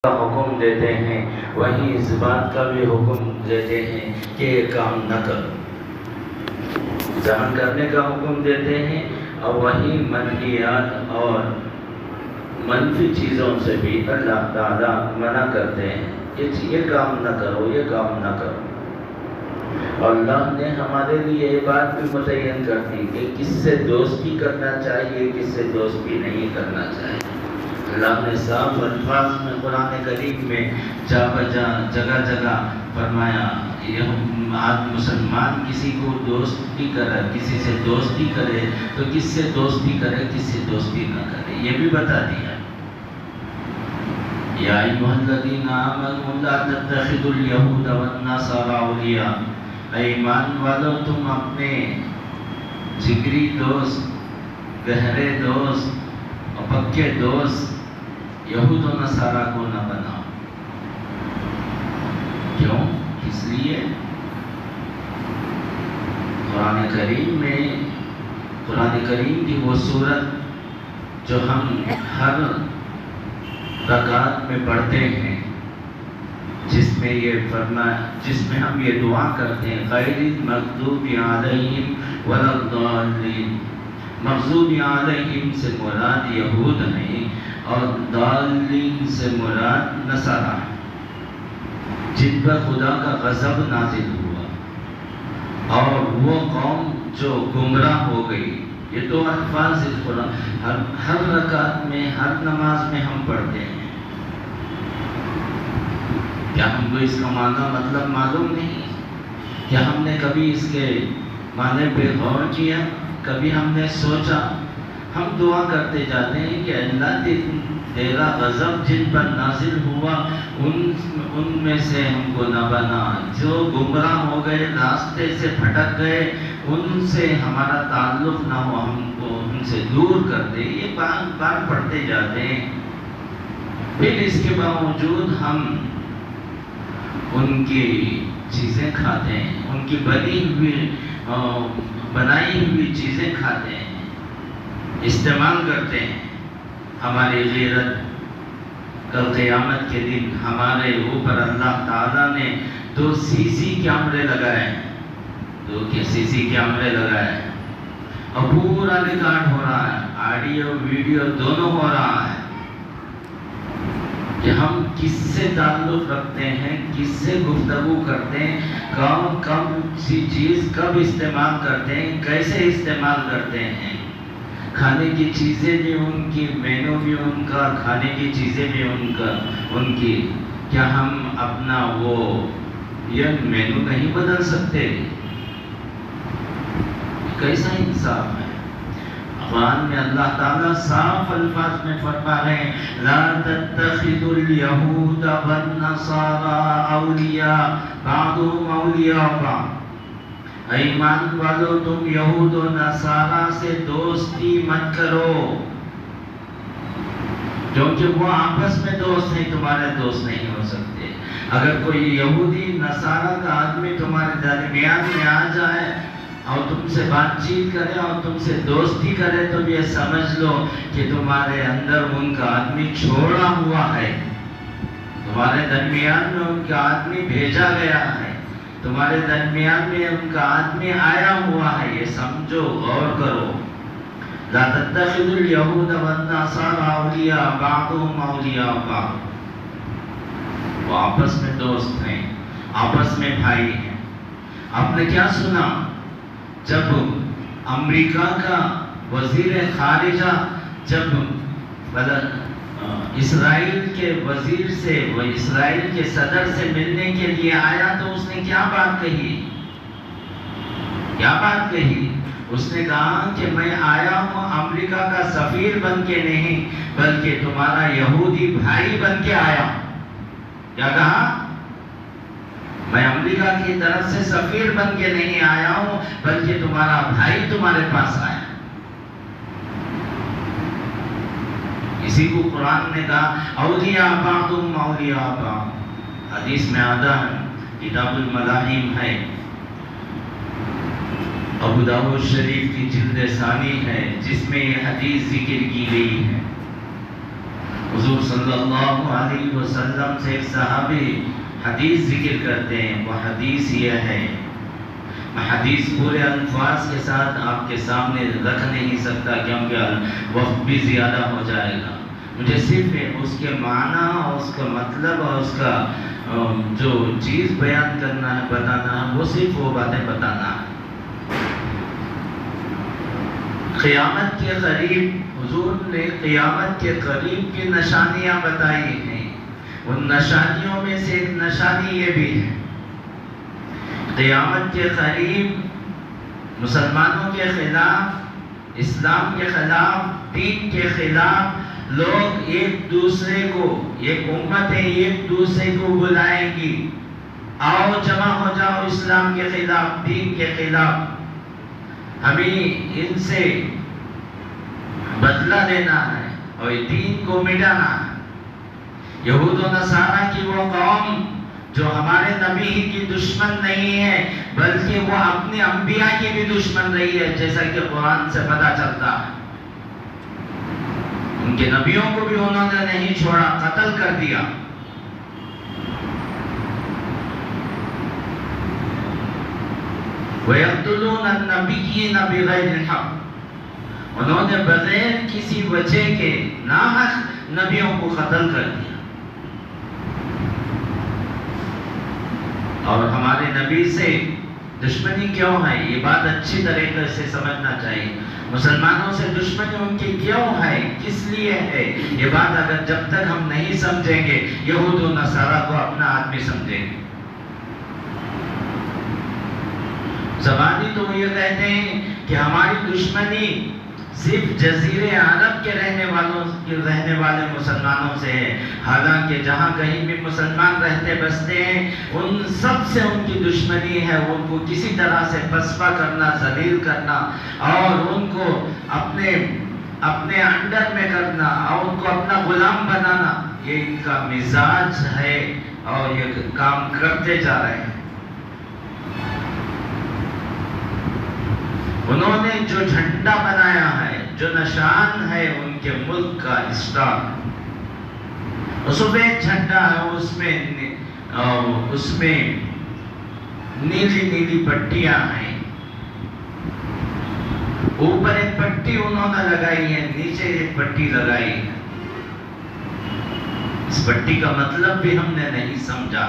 کا حکم دیتے ہیں وہیں اس بات کا بھی حکم دیتے ہیں کہ یہ کام نہ کرو، ظاہر کرنے کا حکم دیتے ہیں، اور وہی منہیات اور منفی چیزوں سے بھی اللہ تعالیٰ منع کرتے ہیں کہ یہ کام نہ کرو، یہ کام نہ کرو۔ اللہ نے ہمارے لیے یہ بات بھی متعین کر دی کہ کس سے دوستی کرنا چاہیے، کس سے دوستی نہیں کرنا چاہیے۔ اللہ نے صاف الفاظ میں قرآن کریم میں جگہ جگہ فرمایا آج مسلمان کسی کو دوستی کرے، کسی سے دوستی کرے تو کس سے دوستی کرے، کس سے دوستی نہ کرے، یہ بھی بتا دیا۔ یا ایھا الذین آمنوا لا تتخذوا الیہود والنصارى اولیاء، اے ایمان والو تم اپنے جگری دوست، گہرے دوست اور پکے دوست یہود و نصارہ کو نہ بناؤ۔ کیوں؟ اس لیے قرآن کریم کی وہ سورت جو ہم ہر رکعت میں پڑھتے ہیں، جس میں ہم یہ دعا کرتے ہیں غیر المغضوب علیہم ولا الضالین۔ مغضوب علیہم سے مراد یہود نہیں اور ضالین سے مراد نصارہ ہے، جن پر خدا کا غضب نازل ہوا اور وہ قوم جو گمراہ ہو گئی۔ یہ دو الفاظ قرآن ہر رکعت میں، ہر نماز میں ہم پڑھتے ہیں۔ کیا ہم کو اس کا معنی مطلب معلوم نہیں؟ کیا ہم نے کبھی اس کے معنی پہ غور کیا؟ کبھی ہم نے سوچا؟ ہم دعا کرتے جاتے ہیں کہ اللہ تیرا غضب جن پر نازل ہوا ان میں سے ہم کو نہ بنا، جو گمراہ ہو گئے، راستے سے بھٹک گئے، ان سے ہمارا تعلق نہ ہو، ہم کو ان سے دور کر دے۔ یہ بار پڑھتے جاتے ہیں، پھر اس کے باوجود ہم ان کی چیزیں کھاتے ہیں، ان کی بنائی ہوئی چیزیں کھاتے ہیں، استعمال کرتے ہیں۔ ہماری غیرت کل قیامت کے دن ہمارے اوپر اللہ تعالیٰ نے 2 CC کیمرے لگائے ہیں، 2 CC کیمرے لگائے ہیں، اور پورا ریکارڈ ہو رہا ہے، آڈیو ویڈیو دونوں ہو رہا ہے کہ ہم کس سے تعلق رکھتے ہیں، کس سے گفتگو کرتے ہیں، کم سی چیز کب استعمال کرتے ہیں، کیسے استعمال کرتے ہیں۔ کھانے کی چیزیں بھی ان کی، مینو بھی ان کا، کھانے کی چیزیں بھی ان کی۔ کیا ہم اپنا یہ مینو نہیں بدل سکتے؟ کیسا انصاف ہے؟ قرآن میں اللہ تعالیٰ صاف الفاظ میں فرما رہے ہیں لا تتخذوا الیہود والنصارى اولیاء بعضهم اولیاء بعض۔ ایمان والو تم یہود و نصارہ سے دوستی مت کرو، کیونکہ وہ آپس میں دوست ہیں، تمہارے دوست نہیں ہو سکتے۔ اگر کوئی یہودی نصارہ کا آدمی تمہارے درمیان میں آ جائے اور تم سے بات چیت کرے اور تم سے دوستی کرے تو یہ سمجھ لو کہ تمہارے اندر ان کا آدمی چھوڑا ہوا ہے، تمہارے درمیان میں ان کا آدمی بھیجا گیا ہے، تمہارے درمیان میں ان کا آدمی آیا ہوا ہے، یہ سمجھو، غور کرو۔ لا تتخذوا الیہود والنصارى اولیاء بعضهم اولیاء بعض۔ وہ آپس میں دوست ہیں، آپس میں بھائی ہیں۔ آپ نے کیا سنا جب امریکہ کا وزیر خارجہ جب اسرائیل کے وزیر سے، وہ اسرائیل کے صدر سے ملنے کے لیے آیا تو اس نے کیا بات کہی؟ کیا بات کہی؟ اس نے کہا کہ میں آیا ہوں امریکہ کا سفیر بن کے نہیں بلکہ تمہارا یہودی بھائی بن کے آیا ہوں۔ کیا کہا؟ میں امریکہ کی طرف سے سفیر بن کے نہیں آیا ہوں بلکہ تمہارا بھائی تمہارے پاس آیا۔ اسی کو قرآن نے کہا اولیاء بعضهم اولیاء بعض۔ حدیث میں آتا ہے، کتاب الملاحم ہے، ابو داؤد شریف کی جلد ثانی ہے، جس میں یہ حدیث ذکر کی گئی ہے۔ حضور صلی اللہ علیہ وسلم سے ایک صحابی حدیث ذکر کرتے ہیں، وہ حدیث یہ ہے، میں حدیث پورے الفاظ کے ساتھ آپ کے سامنے رکھ نہیں سکتا کیونکہ وقت بھی زیادہ ہو جائے گا، مجھے صرف اس کے معنی اور اس کا مطلب اور اس کا جو چیز بیان کرنا ہے، بتانا ہے، وہ صرف وہ باتیں بتانا ہے۔ قیامت کے قریب حضور نے قیامت کے قریب کی نشانیاں بتائی ہیں، ان نشانیوں میں سے ایک نشانی یہ بھی ہے، قیامت کے قریب مسلمانوں کے خلاف، اسلام کے خلاف، دین کے خلاف لوگ ایک دوسرے کو، ایک امت ہے ایک دوسرے کو بلائیں گی، آؤ جمع ہو جاؤ اسلام کے خلاف، دین کے خلاف، ہمیں ان سے بدلہ لینا ہے اور دین کو مٹانا ہے۔ یہود و نصارہ کی وہ قوم جو ہمارے نبی کی دشمن نہیں ہے بلکہ وہ اپنے انبیاء کی بھی دشمن رہی ہے، جیسا کہ قرآن سے پتہ چلتا ہے، ان کے نبیوں کو بھی انہوں نے نہیں چھوڑا، قتل کر دیا۔ وَيَقْتُلُونَ النَّبِيِّينَ بِغَيْرِ الْحَقِّ، انہوں نے بغیر کسی وجہ کے ناحق نبیوں کو قتل کر دیا۔ اور ہمارے نبی سے دشمنی کیوں ہے، یہ بات اچھی طریقے سے سمجھنا چاہیے۔ مسلمانوں سے دشمنی ان کی کیوں ہے، کس لیے ہے، یہ بات اگر جب تک ہم نہیں سمجھیں گے، یہود و نصارہ کو اپنا آدمی سمجھیں گے۔ زبانی تو یہ کہتے ہیں کہ ہماری دشمنی صرف جزیرے عرب کے رہنے والے مسلمانوں سے ہے، حالانکہ جہاں کہیں بھی مسلمان رہتے بستے ہیں ان سب سے ان کی دشمنی ہے، ان کو کسی طرح سے پسپا کرنا، ذلیل کرنا اور ان کو اپنے انڈر میں کرنا اور ان کو اپنا غلام بنانا، یہ ان کا مزاج ہے اور یہ کام کرتے جا رہے ہیں۔ انہوں نے جو جھنڈا بنایا ہے، جو نشان ہے ان کے ملک کا اسٹار، سفید جھنڈا ہے، اس میں نیلی نیلی پٹیاں ہیں، اوپر ایک پٹی انہوں نے لگائی ہے، نیچے ایک پٹی لگائی ہے۔ اس پٹی کا مطلب بھی ہم نے نہیں سمجھا۔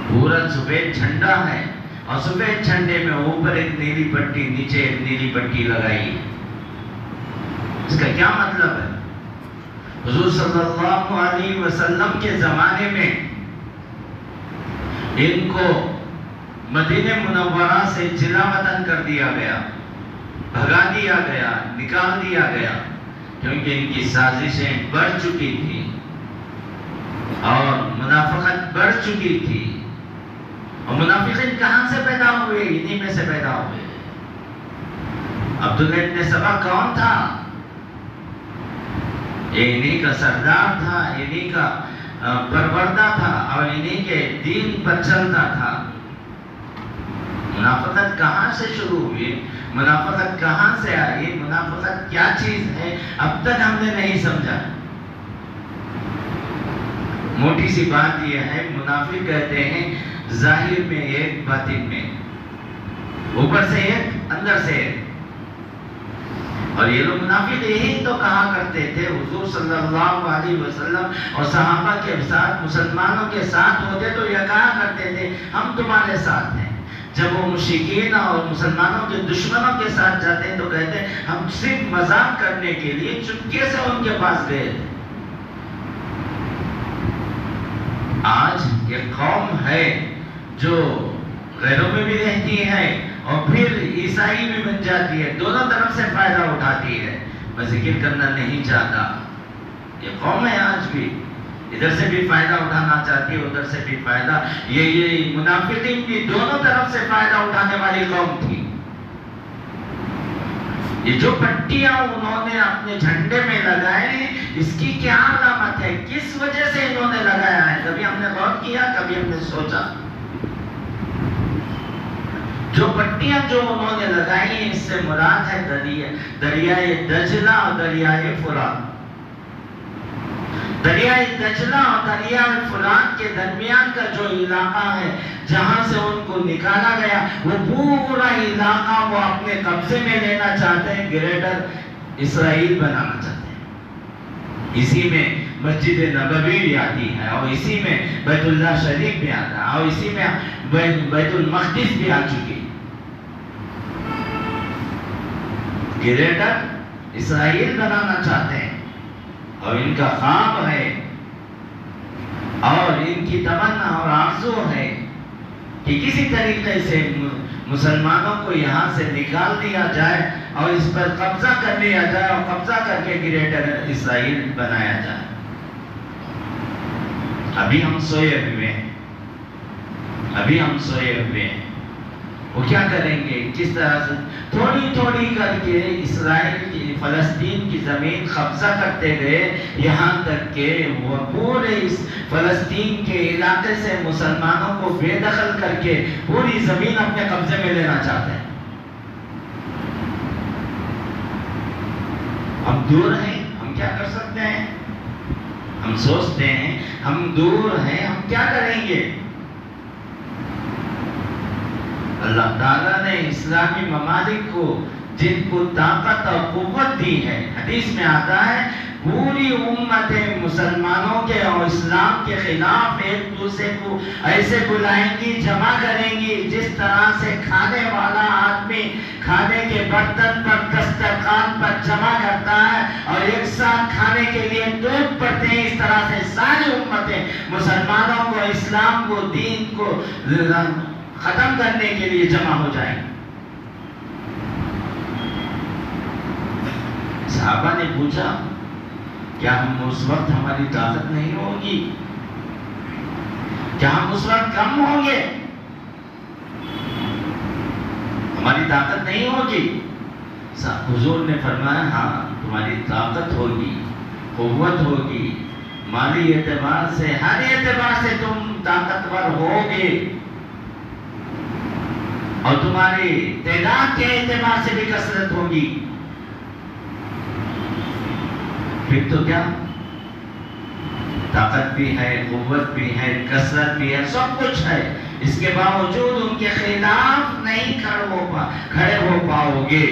پورا سفید جھنڈا ہے اور سفید جھنڈے میں اوپر ایک نیلی پٹی، نیچے ایک نیلی پٹی لگائی ہے، اس کا کیا مطلب ہے؟ حضور صلی اللہ علیہ وسلم کے زمانے میں ان کو مدینہ منورہ سے جلا وطن کر دیا گیا، بھگا دیا گیا، نکال دیا گیا، کیونکہ ان کی سازشیں بڑھ چکی تھی اور منافقت بڑھ چکی تھی۔ اور منافقین کہاں سے پیدا ہوئے؟ انہی میں سے پیدا ہوئے۔ عبداللہ ابن سبا کون تھا؟ یہ انہی کا سردار تھا، انہی کا پروردہ تھا اور انہی کے دین پر چلتا تھا۔ منافقت کہاں سے شروع ہوئی؟ منافقت کہاں سے آئی؟ منافقت کیا چیز ہے؟ اب تک ہم نے نہیں سمجھا۔ موٹی سی بات یہ ہے، منافق کہتے ہیں ظاہر میں ایک، باطن میں، اوپر سے ایک، اندر سے ایک۔ اور یہ لوگ منافق یہی تو کہا کرتے تھے، حضور صلی اللہ علیہ وسلم اور صحابہ کے ساتھ، مسلمانوں کے ساتھ ہوتے تو یہ کہا کرتے تھے ہم تمہارے ساتھ ہیں۔ جب وہ مشرکین اور مسلمانوں کے دشمنوں کے ساتھ جاتے ہیں تو کہتے ہیں ہم صرف مذاق کرنے کے لیے چپکے سے ان کے پاس گئے تھے۔ آج ایک قوم ہے جو غیروں میں بھی رہتی ہے اور پھر عیسائی میں بن جاتی ہے، دونوں طرف سے فائدہ اٹھاتی ہے۔ میں ذکر کرنا نہیں چاہتا، یہ قوم ہے آج بھی، ادھر سے بھی فائدہ اٹھانا چاہتی ہے، ادھر سے بھی فائدہ، یہ منافقین بھی دونوں طرف سے فائدہ اٹھانے والی قوم تھی۔ یہ جو پٹیاں انہوں نے اپنے جھنڈے میں لگائے، اس کی کیا علامت ہے؟ کس وجہ سے انہوں نے لگایا ہے؟ کبھی ہم نے غور کیا، کبھی ہم نے سوچا؟ جو پٹیاں جو انہوں نے لگائی ہیں، اس سے مراد ہے دریائے دجلہ اور دریائے فرات۔ دریائے دجلہ اور دریائے فرات کے درمیان کا جو علاقہ ہے جہاں سے ان کو نکالا گیا، وہ پورا علاقہ وہ اپنے قبضے میں لینا چاہتے ہیں، گریٹر اسرائیل بنانا چاہتے ہیں۔ اسی میں مسجد نبوی بھی آتی ہے، اور اسی میں بیت اللہ شریف بھی آتا ہے، اور اسی میں بیت المقدس بھی آ چکی ہے۔ گریٹر اسرائیل بنانا چاہتے ہیں، اور ان کا خواب ہے اور ان کی تمنا اور آرزو ہے کہ کسی طریقے سے مسلمانوں کو یہاں سے نکال دیا جائے اور اس پر قبضہ کر لیا جائے، اور قبضہ کر کے گریٹر اسرائیل بنایا جائے۔ ابھی ہم سوئے ہوئے ہیں، ابھی ہم سوئے ہوئے ہیں۔ وہ کیا کریں گے؟ کس طرح سے تھوڑی تھوڑی کر کے اسرائیل کی فلسطین کی زمین قبضہ کرتے گئے، یہاں تک کہ وہ پورے اس فلسطین کے علاقے سے مسلمانوں کو بے دخل کر کے پوری زمین اپنے قبضے میں لینا چاہتے ہیں۔ ہم دور ہیں، ہم کیا کر سکتے ہیں؟ ہم سوچتے ہیں ہم دور ہیں، ہم کیا کریں گے؟ اللہ تعالیٰ نے اسلامی ممالک کو جن کو طاقت اور قوت دی ہے، حدیث میں آتا ہے پوری امتیں مسلمانوں کے اور اسلام کے خلاف ایک دوسرے کو ایسے بلائیں گی، جمع کریں گی، جس طرح سے کھانے والا آدمی کھانے کے برتن پر دسترخوان پر جمع کرتا ہے اور ایک ساتھ کھانے کے لیے ٹوٹ پڑتے ہیں، اس طرح سے ساری امتیں مسلمانوں کو، اسلام کو، دین کو ختم کرنے کے لیے جمع ہو جائیں۔ صحابہ نے پوچھا کیا ہم اس وقت ہماری طاقت نہیں ہوگی؟ کیا ہم اس وقت کم ہوں گے؟ ہماری طاقت نہیں ہوگی؟ حضور نے فرمایا ہاں تمہاری طاقت ہوگی، قوت ہوگی، مالی اعتبار سے ہر اعتبار سے تم طاقتور ہوگے، اور تمہاری تعداد کے اعتبار سے بھی کثرت ہوگی۔ پھر تو کیا طاقت بھی ہے، قوت بھی ہے، کثرت بھی ہے، سب کچھ ہے، اس کے باوجود ان کے خلاف نہیں کھڑے ہو پاؤ گے۔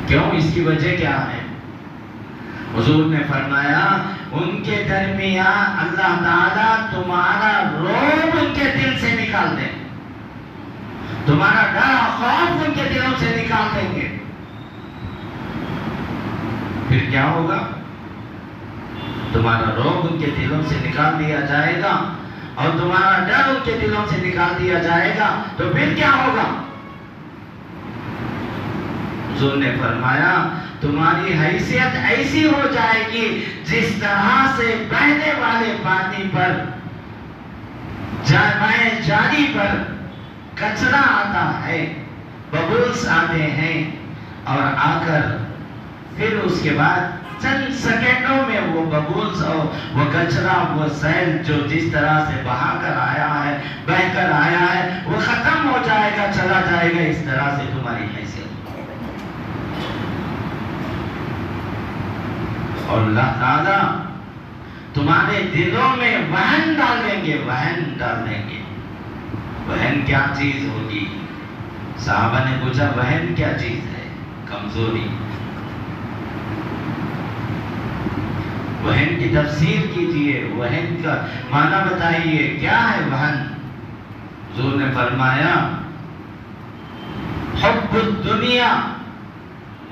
کیوں؟ اس کی وجہ کیا ہے؟ حضور نے فرمایا ان کے درمیان اللہ تعالیٰ تمہارا رعب ان کے دل سے نکال دیں، تمہارا ڈر اور خوف ان کے دلوں سے نکال دیں گے۔ پھر کیا ہوگا؟ تمہارا رعب ان کے دلوں سے نکال دیا جائے گا اور تمہارا ڈر ان کے دلوں سے نکال دیا جائے گا، تو پھر کیا ہوگا؟ حضور نے فرمایا تمہاری حیثیت ایسی ہو جائے گی جس طرح سے بہنے والے پانی پر، مائع جاری پر کچرا آتا ہے، ببلز آتے ہیں اور آ کر پھر اس کے بعد چند سیکنڈوں میں وہ ببلز اور وہ کچرا، وہ سیل جو جس طرح سے بہا کر آیا ہے، بہ کر آیا ہے، وہ ختم ہو جائے گا، چلا جائے گا۔ اس طرح سے تمہاری حیثیت، اور اللہ تعالیٰ تمہارے دلوں میں وہن ڈال دیں گے، وہن ڈال دیں گے۔ وہن کیا چیز ہوگی؟ صحابہ نے پوچھا وہن کیا چیز ہے؟ کمزوری۔ وہن کی تفسیر کیجئے، وہن کا معنی بتائیے، کیا ہے وہن؟ حضور نے فرمایا حب الدنیا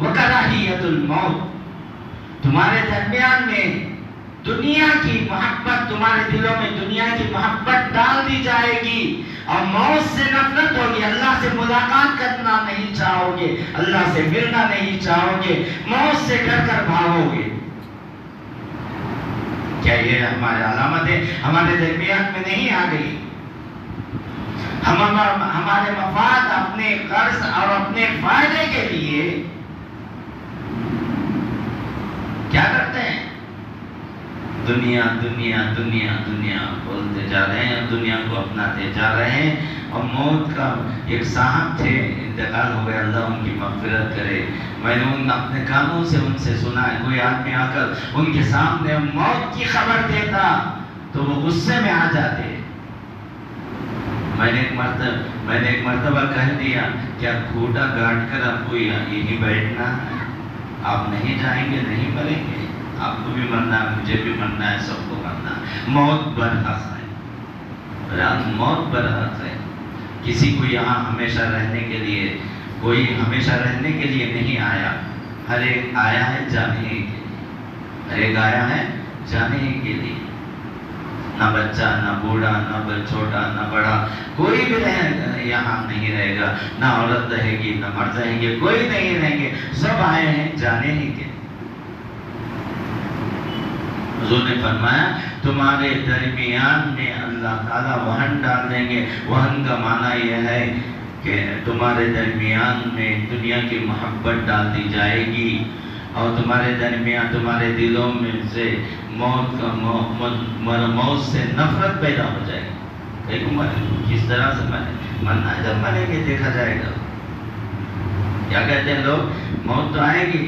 وکراہیت الموت، تمہارے درمیان میں دنیا کی محبت، تمہارے دلوں میں دنیا کی محبت ڈال دی جائے گی اور موت سے نفرت ہوگی، اللہ سے ملاقات کرنا نہیں چاہو گے، اللہ سے ملنا نہیں چاہو گے، موت سے ڈر کر بھاگو گے۔ کیا یہ ہمارے علامتیں ہمارے درمیان میں نہیں آ گئی؟ ہمارے مفاد، اپنے غرض اور اپنے فائدے کے لیے کیا کرتے ہیں؟ دنیا دنیا دنیا دنیا بولتے جا رہے ہیں، دنیا کو اپناتے جا رہے ہیں. اور موت کا ایک صاحب تھے، انتقال ہو گیا، اللہ ان کی مغفرت کرے. میں نے اپنے کانوں سے ان سے سنا ہے، کوئی آدمی آ کر ان کے سامنے موت کی خبر دیتا تو وہ غصے میں آ جاتے. میں نے ایک مرتبہ کہہ دیا، کیا کھوٹا گاٹ کر آپ کو یہیں بیٹھنا ہے؟ آپ نہیں جائیں گے، نہیں مریں گے، آپ کو بھی مرنا ہے، مجھے بھی مرنا ہے، سب کو مرنا ہے. موت برحق ہے، موت برحق ہے. کسی کو یہاں ہمیشہ رہنے کے لیے، کوئی ہمیشہ رہنے کے لیے نہیں آیا. ہر ایک آیا ہے جانے کے لیے، ہر ایک آیا ہے جانے کے لیے. نہ بچہ، نہ بوڑھا، نہ چھوٹا، نہ بڑا، کوئی بھی یہاں نہیں رہے گا. نہ عورت رہے گی، نہ مرد رہیں گے، کوئی نہیں رہیں گے. سب آئے ہیں جانے ہی کے. حضور نے فرمایا تمہارے درمیان میں اللہ تعالیٰ وہن ڈال دیں گے. وہن کا معنی یہ ہے کہ تمہارے درمیان میں دنیا کی محبت ڈال دی جائے گی، اور تمہارے درمیان، تمہارے دلوں میں سے موت سے نفرت پیدا ہو جائے گی. دیکھو کس طرح سے مرنا ہے، جب مریں گے دیکھا جائے گا. کیا کہتے ہیں لوگ؟ موت تو آئے گی،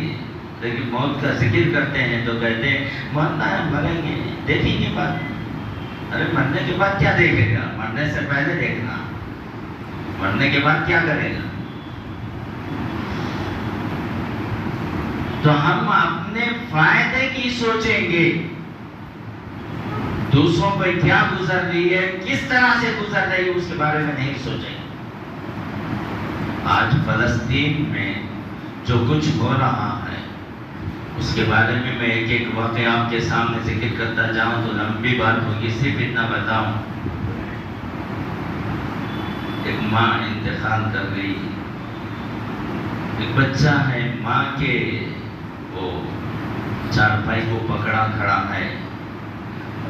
لیکن موت کا ذکر کرتے ہیں تو کہتے ہیں مرنا ہے، مریں گے، دیکھیں گے بات. ارے مرنے کے بعد کیا دیکھے گا؟ مرنے سے پہلے دیکھنا، مرنے کے بعد کیا کرے گا. تو ہم اپنے فائدے کی سوچیں گے، دوسروں پہ کیا گزر رہی ہے، کس طرح سے گزر رہی ہے، اس کے بارے میں نہیں سوچیں گے. آج فلسطین میں جو کچھ ہو رہا ہے اس کے بارے میں ایک ایک واقعہ آپ کے سامنے ذکر کرتا جاؤں تو لمبی بات ہوگی. صرف اتنا بتاؤں، ایک ماں انتقال کر گئی، ایک بچہ ہے، ماں کے وہ چارپائی کو پکڑا کھڑا ہے،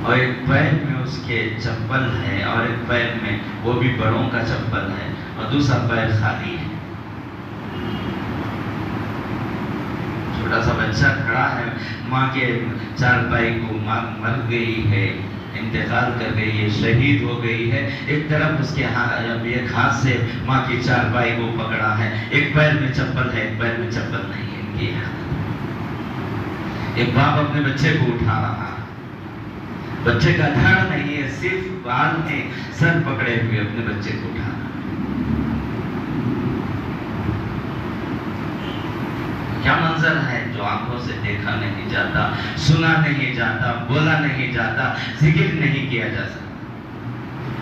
اور ایک پیر میں اس کے چپل ہے، اور ایک پیر میں وہ بھی بڑوں کا چپل ہے، اور دوسرا پیر خالی ہے. چھوٹا سا بچہ کھڑا ہے، ماں کے چارپائی کو ماں مر گئی ہے، انتقال کر گئی ہے، شہید ہو گئی ہے. ایک طرف اس کے ایک ہاتھ سے ماں کی چارپائی کو پکڑا ہے، ایک پیر میں چپل ہے، ایک پیر میں چپل نہیں ہے. ان کی ایک باپ اپنے بچے کو اٹھا رہا ہے، بچے کا دھڑ نہیں ہے، صرف بال میں سر پکڑے ہوئے اپنے بچے کو اٹھا رہا. کیا منظر ہے جو آنکھوں سے دیکھا نہیں جاتا، سنا نہیں جاتا، بولا نہیں جاتا، ذکر نہیں کیا جا سکتا.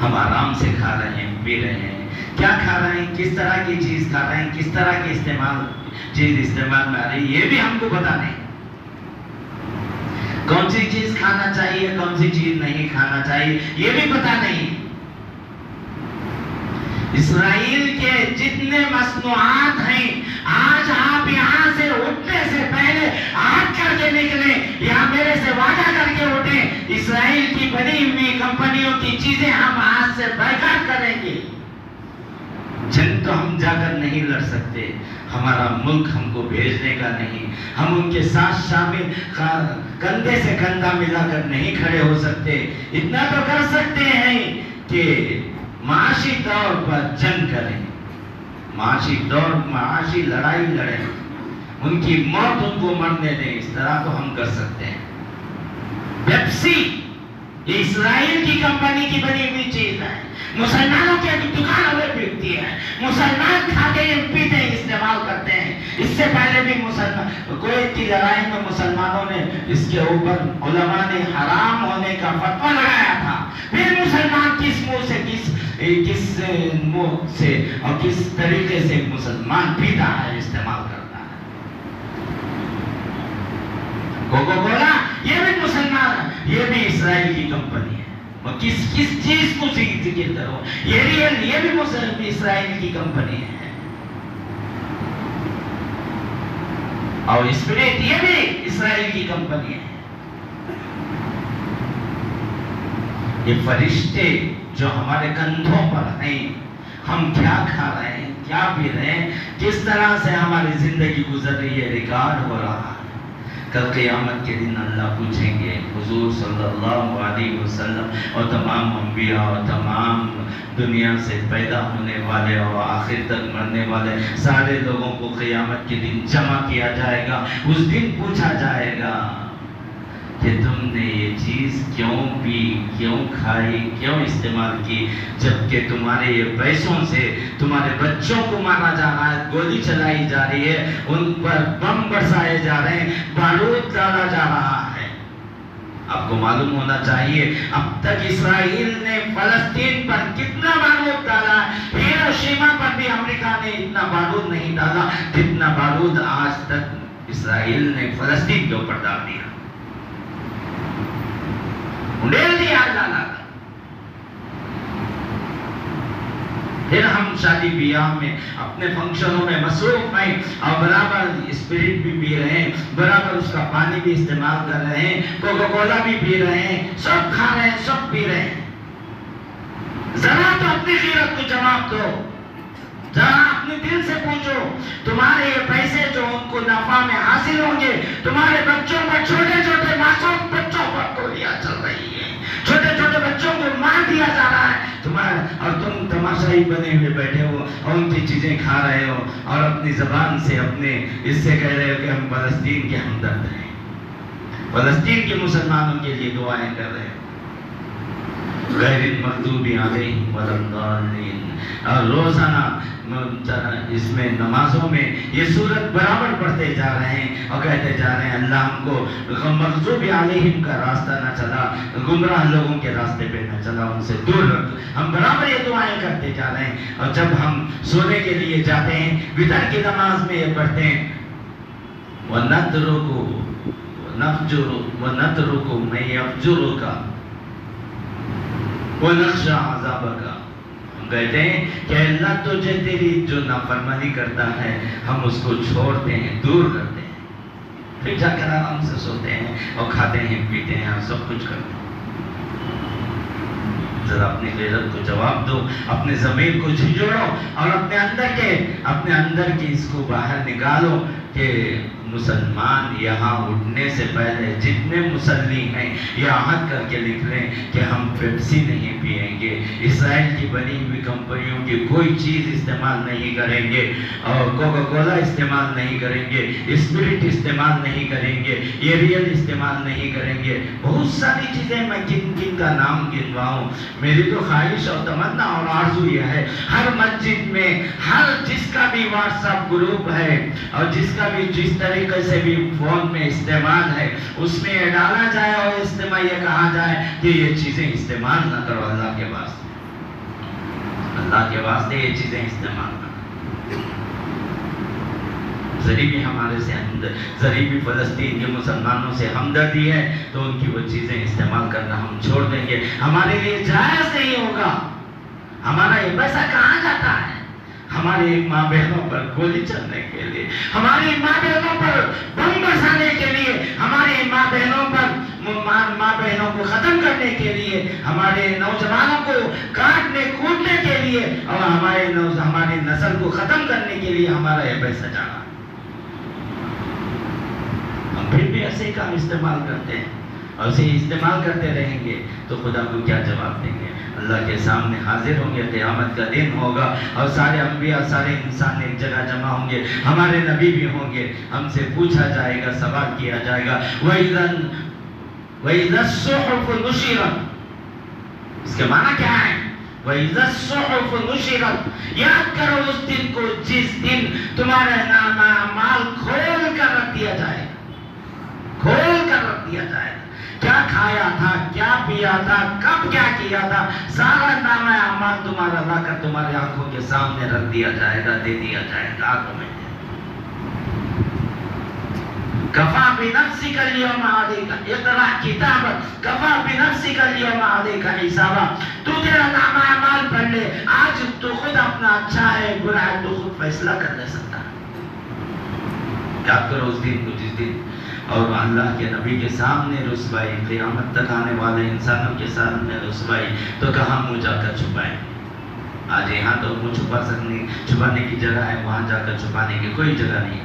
ہم آرام سے کھا رہے ہیں، پی رہے ہیں، کیا کھا رہے ہیں، کس طرح کی چیز کھا رہے ہیں، کس طرح کی چیز استعمال میں آ رہی ہے، یہ بھی ہم کو پتا نہیں. کون سی چیز کھانا چاہیے، کون سی چیز نہیں کھانا چاہیے، یہ بھی پتا نہیں. اسرائیل کے جتنے مصنوعات ہیں، آج آپ یہاں سے اٹھنے سے پہلے آج کر کے نکلیں یا میرے سے وعدہ کر کے اٹھیں، اسرائیل کی بنی ہوئی کمپنیوں کی چیزیں ہم آج سے بائیکاٹ کریں گے. جنگ تو ہم جا کر نہیں لڑ سکتے، ہمارا ملک ہم کو بھیجنے کا نہیں، ہم ان کے ساتھ شامل کندھے سے کندھا ملا کر نہیں کھڑے ہو سکتے. اتنا تو کر سکتے ہیں کہ معاشی طور پر جنگ کریں، معاشی لڑائی لڑیں، ان کی موت ان کو مرنے دیں. اس طرح تو ہم کر سکتے ہیں. پیپسی یہ اسرائیل کی کمپنی کی بنی ہوئی چیز ہے، مسلمانوں کے دکانوں میں بکتی ہے، مسلمان کھاتے ہیں، پیتے ہیں، استعمال کرتے ہیں. اس سے پہلے بھی کویت کی لڑائی میں مسلمانوں نے اس کے اوپر علماء نے حرام ہونے کا فتویٰ لگایا تھا. پھر مسلمان کس منہ سے اور کس طریقے سے مسلمان پیتا ہے، استعمال کرتا ہے. کوکو کولا یہ بھی مسلمان ہے، یہ بھی اسرائیل کی کمپنی ہے. کس چیز کو ذکر کرو، یہ بھی اسرائیل کی کمپنی ہے. اور اسپرٹ یہ بھی اسرائیل کی کمپنی ہے. یہ فرشتے جو ہمارے کندھوں پر ہیں، ہم کیا کھا رہے ہیں، کیا پی رہے ہیں، کس طرح سے ہماری زندگی گزر رہی ہے، ریکارڈ ہو رہا ہے. کل قیامت کے دن اللہ پوچھیں گے حضور صلی اللہ علیہ وسلم اور تمام انبیاء اور تمام دنیا سے پیدا ہونے والے اور آخر تک مرنے والے سارے لوگوں کو قیامت کے دن جمع کیا جائے گا. اس دن پوچھا جائے گا کہ تم نے یہ چیز کیوں پی, کیوں کھائی, کیوں استعمال کی, جبکہ تمہارے یہ پیسوں سے تمہارے بچوں کو مارا جا رہا ہے, گولی چلائی جا رہی ہے, ان پر بم برسائے جا رہے ہیں, بارود ڈالا جا رہا ہے. آپ کو معلوم ہونا چاہیے اب تک اسرائیل نے فلسطین پر کتنا بارود ڈالا ہے. ہیروشیما پر بھی امریکہ نے اتنا بارود نہیں ڈالا جتنا بارود آج تک اسرائیل نے فلسطین کے اوپر ڈال دیا, اڑیل دیا ڈالا. پھر ہم شادی بیاہ میں اپنے فنکشنوں میں مصروف ہیں اور برابر اسپرٹ بھی پی رہے ہیں, برابر اس کا پانی بھی استعمال کر رہے ہیں, کوکا کولا بھی پی رہے ہیں, سب کھا رہے ہیں, سب پی رہے ہیں. ذرا تو اپنی غیرت کو جواب دو, ذرا اپنے دل سے پوچھو, تمہارے یہ پیسے جو ان کو نفع میں حاصل ہوں گے, تمہارے بچوں پر, چھوٹے چھوٹے معصوم بچوں پر گولیاں چل رہی ہیں, چھوٹے چھوٹے بچوں کو مار دیا جا رہا ہے تمہارے, اور تم تماشائی بنے ہوئے بیٹھے ہو اور ان کی چیزیں کھا رہے ہو اور اپنی زبان سے اپنے اس سے کہہ رہے ہو کہ ہم فلسطین کے ہمدرد ہیں, فلسطین کے مسلمانوں کے لیے دعائیں کر رہے ہو. غیر المغضوب علیہم ولا الضالین. اور روزانہ اس میں نمازوں میں یہ سورت برابر پڑھتے جا رہے ہیں اور کہتے جا رہے ہیں اللہ ہم کو مغضوب علیہم کا راستہ نہ چلا, گمراہ لوگوں کے راستے پہ نہ چلا, ان سے دور رکھ. ہم برابر یہ دعائیں کرتے جا رہے ہیں. اور جب ہم سونے کے لیے جاتے ہیں وتر کی نماز میں یہ پڑھتے ہیں وَنَتْرُكُ مَن يَفْجُرُكَ وَنَخْشَىٰ عَذَابَكَ. ہم کہتے ہیں کہ اللہ تجھے تیری جو نافرمانی کرتا ہے ہم اس کو چھوڑتے ہیں, دور کرتے ہیں, پھر جا کر آرام سے سوتے ہیں اور کھاتے ہیں, پیتے ہیں اور سب کچھ کرتے ہیں. ذرا اپنی غیرت کو جواب دو, اپنے ضمیر کو جھنجھوڑو اور اپنے اندر کی اس کو باہر نکالو کہ مسلمان یہاں اٹھنے سے پہلے جتنے مسلی ہیں یہ عہد کر کے لکھ لیں کہ ہم پیپسی نہیں پئیں گے, اسرائیل کی بنی ہوئی کمپنیوں کی کوئی چیز استعمال نہیں کریں گے, اور کوکا کولا استعمال نہیں کریں گے, اسپرٹ استعمال نہیں کریں گے, یہ ریئل استعمال نہیں کریں گے. بہت ساری چیزیں میں کن کا نام گنواؤں. میری تو خواہش اور تمنا اور آرزو یہ ہے ہر مسجد میں, ہر جس کا بھی واٹس ایپ گروپ ہے اور جس کا بھی جس طریقے سے بھی فون میں استعمال ہے اس میں یہ ڈالا جائے اور استعمال یہ کہا جائے کہ یہ چیزیں استعمال نہ کرو اللہ کے واسطے, اللہ کے واسطے یہ چیزیں استعمال نہ کرو. ذریعی ہمارے سے ذریعی فلسطین کے مسلمانوں سے ہمدردی ہے تو ان کی وہ چیزیں استعمال کرنا ہم چھوڑ دیں گے. ہمارے لیے جائز نہیں ہوگا. ہمارا یہ پیسہ کہاں جاتا ہے؟ ہماری ماں بہنوں پر گولی چلنے کے لیے, ہماری ماں بہنوں پر بم برسانے کے لیے, ہماری ماں بہنوں کو ختم کرنے کے لیے, ہمارے نوجوانوں کو کاٹنے کوٹنے کے لیے اور ہماری نسل کو ختم کرنے کے لیے ہمارا یہ پیسہ جانا. ہم پھر بھی ایسے ہی کام استعمال کرتے ہیں اور اسے استعمال کرتے رہیں گے تو خدا کو کیا جواب دیں گے؟ اللہ کے سامنے حاضر ہوں گے, قیامت کا دن ہوگا اور سارے انبیاء سارے انسان ایک جگہ جمع ہوں گے, ہمارے نبی بھی ہوں گے. ہم سے پوچھا جائے گا, سوال کیا جائے گا وَإِذَا الصُّحُفُ نُشِرَتْ. اس کے معنی کیا ہے؟ وَإِذَا الصُّحُفُ نُشِرَتْ. یاد کرو اس دن کو جس دن تمہارا نام اعمال کھول کر رکھ دیا جائے, کھول کر رکھ دیا جائے. کیا کھایا تھا, کیا پیا تھا, کب کیا کیا تھا, سارا نامہ اعمال تمہارا لا کر تمہاری آنکھوں کے سامنے رکھ دیا جائے گا, دے دیا جائے گا آنکھوں میں. کفا بنفسک اليوم علیک اقرأ کتابک کفا بنفسک اليوم علیک حسابا. تو تیرا نامہ اعمال پڑھ لے, آج تو خود اپنا اچھا ہے برا ہے تو خود فیصلہ کر لے سکتا ہے. یاد کرو اس دن کو, جس دن اور اللہ کے نبی کے سامنے رسوائی, قیامت تک آنے والے انسانوں کے سامنے رسوائی, تو کہاں منہ جا کر چھپائیں؟ آج یہاں تو منہ چھپانے کی جگہ ہے, وہاں جا کر چھپانے کی کوئی جگہ نہیں.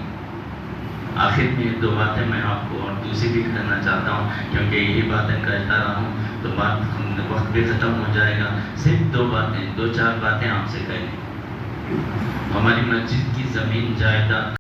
آخر میں دو باتیں میں آپ کو اور دوسری بھی کرنا چاہتا ہوں، کیونکہ یہی باتیں کہتا رہا ہوں تو وقت بھی ختم ہو جائے گا. صرف دو چار باتیں آپ سے کہنی. ہماری مسجد کی زمین جائیداد